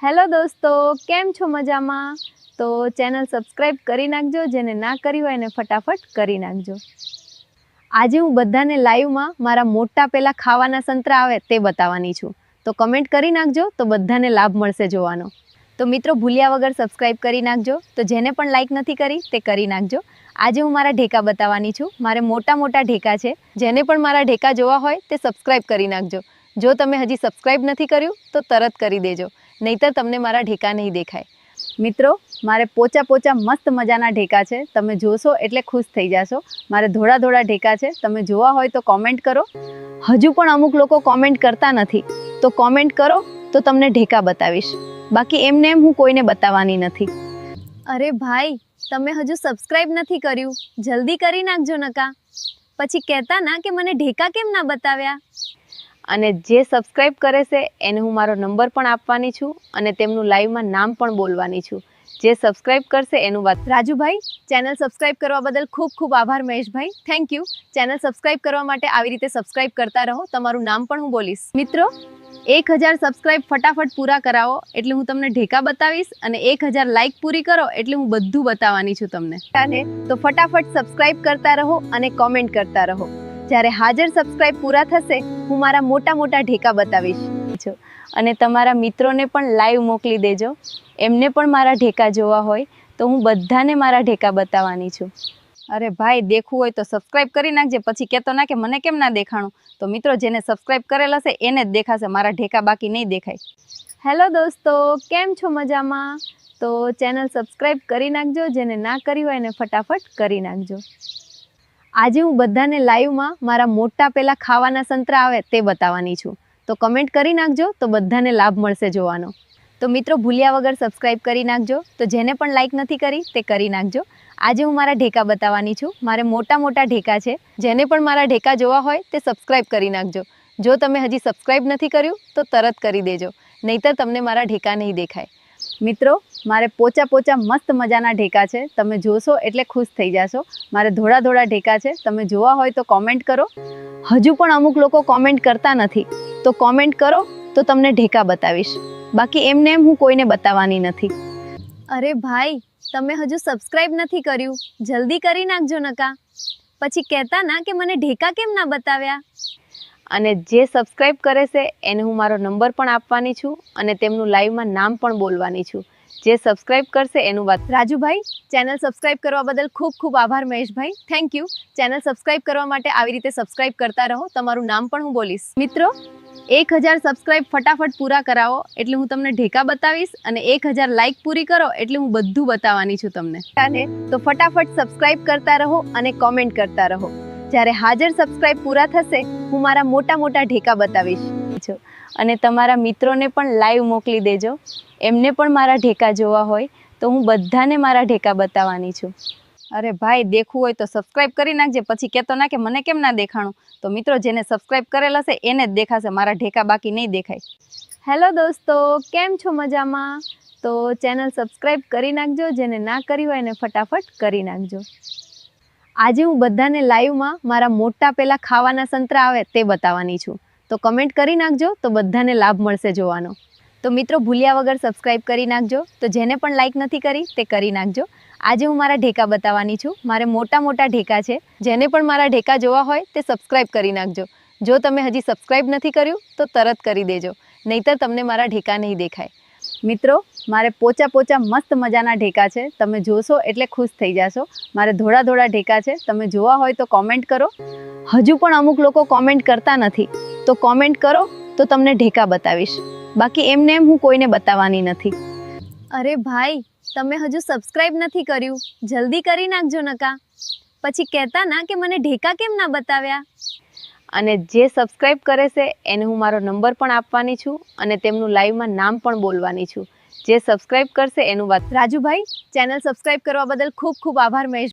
Hello દોસ્તો, કેમ છો? મજામાં? તો ચેનલ સબસ્ક્રાઈબ કરી નાખજો, જેને ના કરી હોય એને ફટાફટ કરી નાખજો. આજે હું બધાને લાઈવમાં મારા મોટા પેલા ખાવાના સંતરા આવે તે બતાવવાની છું. તો કમેન્ટ કરી નાખજો, તો બધાને લાભ મળશે જોવાનો. તો મિત્રો, ભૂલ્યા વગર સબસ્ક્રાઈબ કરી નાખજો. તો જેને પણ લાઈક નથી કરી તે કરી નાખજો. આજે હું મારા ઢેકા બતાવવાની છું. મારે મોટા મોટા ઢેકા છે. જેને પણ મારા ઢેકા જોવા હોય તે સબસ્ક્રાઈબ કરી નાખજો. જો તમે હજી સબસ્ક્રાઈબ નથી કર્યું તો તરત કરી દેજો, નહીંતર તમને મારા ઢેકા નહીં દેખાય. મિત્રો, મારે પોચા પોચા મસ્ત મજાના ઢેકા છે. તમે જોશો એટલે ખુશ થઈ જશો. મારે ધોળા ધોળા ઢેકા છે. તમે જોવા હોય તો કોમેન્ટ કરો. હજુ પણ અમુક લોકો કોમેન્ટ કરતા નથી, તો કોમેન્ટ કરો તો તમને ઢેકા બતાવીશ. બાકી એમને એમ હું કોઈને બતાવવાની નથી. અરે ભાઈ, તમે હજુ સબસ્ક્રાઈબ નથી કર્યું, જલ્દી કરી નાખજો નકા. પછી કહેતા ના કે મને ઢેકા કેમ ના બતાવ્યા. અને જે સબસ્ક્રાઈબ કરે છે એને હું મારો નંબર પણ આપવાની છું અને તેમનું લાઈવમાં નામ પણ બોલવાની છું. જે સબસ્ક્રાઈબ કરશે એનું વાત. રાજુભાઈ, ચેનલ સબસ્ક્રાઈબ કરવા બદલ ખૂબ ખૂબ આભાર. મહેશભાઈ, થેન્ક યુ. ચેનલ સબસ્ક્રાઈબ કરવા માટે આવી રીતે સબસ્ક્રાઈબ કરતા રહો. તમારું નામ પણ હું બોલીશ. મિત્રો, 1000 સબસ્ક્રાઈબ ફટાફટ પૂરા કરાવો એટલે હું તમને ઢેકા બતાવીશ, અને 1000 લાઈક પૂરી કરો એટલે હું બધું બતાવવાની છું તમને. તો ફટાફટ સબસ્ક્રાઈબ કરતા રહો અને કોમેન્ટ કરતા રહો. જ્યારે હાજર સબસ્ક્રાઈબ પૂરા થશે, હું મારા મોટા મોટા ઢેકા બતાવીશ. અને તમારા મિત્રોને પણ લાઈવ મોકલી દેજો. એમને પણ મારા ઢેકા જોવા હોય તો હું બધાને મારા ઢેકા બતાવવાની છું. અરે ભાઈ, દેખવું હોય તો સબસ્ક્રાઈબ કરી નાખજે. પછી કહેતો ના કે મને કેમ ના દેખાણું. તો મિત્રો, જેને સબસ્ક્રાઈબ કરેલ હશે એને જ દેખાશે, મારા ઢેકા બાકી નહીં દેખાય. હેલો દોસ્તો, કેમ છો? મજામાં? તો ચેનલ સબસ્ક્રાઈબ કરી નાખજો, જેને ના કરી હોય એને ફટાફટ કરી નાખજો. આજે હું બધાને લાઈવમાં મારા મોટા પેલા ખાવાના સંતરા આવે તે બતાવવાની છું. તો કમેન્ટ કરી નાખજો, તો બધાને લાભ મળશે જોવાનો. તો મિત્રો, ભૂલ્યા વગર સબસ્ક્રાઈબ કરી નાખજો. તો જેને પણ લાઈક નથી કરી તે કરી નાખજો. આજે હું મારા ઢેકા બતાવવાની છું. મારે મોટા મોટા ઢેકા છે. જેને પણ મારા ઢેકા જોવા હોય તે સબસ્ક્રાઈબ કરી નાખજો. જો તમે હજી સબસ્ક્રાઈબ નથી કર્યું તો તરત કરી દેજો, નહીંતર તમને મારા ઢેકા નહીં દેખાય. મિત્રો, મારે પોચા પોચા મસ્ત મજાના ઢેકા છે. તમે જોશો એટલે ખુશ થઈ જશો. મારે ધોળા ધોળા ઢેકા છે. તમે જોવા હોય તો કોમેન્ટ કરો. હજુ પણ અમુક લોકો કોમેન્ટ કરતા નથી, તો કોમેન્ટ કરો તો તમને ઢેકા બતાવીશ. બાકી એમને એમ હું કોઈને બતાવવાની નથી. અરે ભાઈ, તમે હજુ સબસ્ક્રાઈબ નથી કર્યું, જલ્દી કરી નાખજો નકા. પછી કહેતા ના કે મને ઢેકા કેમ ના બતાવ્યા. અને જે સબસ્ક્રાઈબ કરે છે એને હું મારો નંબર પણ આપવાની છું અને તેમનું લાઈવમાં નામ પણ બોલવાની છું. જે સબસ્ક્રાઈબ કરશે એનું વાત. રાજુભાઈ, ચેનલ સબસ્ક્રાઈબ કરવા બદલ ખૂબ ખૂબ આભાર. મહેશભાઈ, થેન્ક યુ. ચેનલ સબસ્ક્રાઈબ કરવા માટે આવી રીતે સબસ્ક્રાઈબ કરતા રહો. તમારું નામ પણ હું બોલીશ. મિત્રો, 1000 સબસ્ક્રાઈબ ફટાફટ પૂરા કરાવો એટલે હું તમને ઢેકા બતાવીશ, અને 1000 લાઈક પૂરી કરો એટલે હું બધું બતાવવાની છું તમને. તો ફટાફટ સબસ્ક્રાઈબ કરતા રહો અને કોમેન્ટ કરતા રહો. જ્યારે હાજર સબસ્ક્રાઈબ પૂરા થશે, હું મારા મોટા મોટા ઢેકા બતાવીશ. અને તમારા મિત્રોને પણ લાઈવ મોકલી દેજો. એમને પણ મારા ઢેકા જોવા હોય તો હું બધાને મારા ઢેકા બતાવવાની છું. અરે ભાઈ, દેખવું હોય તો સબસ્ક્રાઈબ કરી નાખજે. પછી કહેતો ના કે મને કેમ ના દેખાણું. તો મિત્રો, જેને સબસ્ક્રાઈબ કરેલ હશે એને જ દેખાશે, મારા ઢેકા બાકી નહીં દેખાય. હેલો દોસ્તો, કેમ છો? મજામાં? તો ચેનલ સબસ્ક્રાઈબ કરી નાખજો. જેને ના કરી હોય એને ફટાફટ કરી નાખજો. આજે હું બધાને લાઈવમાં મારા મોટા પેલા ખાવાના સંતરા આવે તે બતાવવાની છું. તો કમેન્ટ કરી નાખજો, તો બધાને લાભ મળશે જોવાનો. તો મિત્રો, ભૂલ્યા વગર સબસ્ક્રાઈબ કરી નાખજો. તો જેને પણ લાઈક નથી કરી તે કરી નાખજો. આજે હું મારા ઢેકા બતાવવાની છું. મારે મોટા મોટા ઢેકા છે. જેને પણ મારા ઢેકા જોવા હોય તે સબસ્ક્રાઈબ કરી નાખજો. જો તમે હજી સબસ્ક્રાઈબ નથી કર્યું તો તરત કરી દેજો, નહીંતર તમને મારા ઢેકા નહીં દેખાય. મિત્રો, મારે પોચા પોચા મસ્ત મજાના ઢેકા છે. તમે જોશો એટલે ખુશ થઈ જશો. મારે ધોળા ધોળા ઢેકા છે. તમે જોવા હોય તો કોમેન્ટ કરો. હજુ પણ અમુક લોકો કોમેન્ટ કરતા નથી, તો કોમેન્ટ કરો તો તમને ઢેકા બતાવીશ. બાકી એમને એમ હું કોઈને બતાવવાની નથી. અરે ભાઈ, તમે હજુ સબસ્ક્રાઈબ નથી કર્યું, જલ્દી કરી નાખજો નકા. પછી કહેતા ના કે મને ઢેકા કેમ ના બતાવ્યા. અને જે સબસ્ક્રાઈબ કરે છે એને હું મારો નંબર પણ આપવાની છું અને તેમનું લાઈવમાં નામ પણ બોલવાની છું. જે સબસ્ક્રાઈબ કરશે એનું વાત. રાજુભાઈ, ચેનલ સબસ્ક્રાઈબ કરવા બદલ ખૂબ ખૂબ આભાર. મહેશ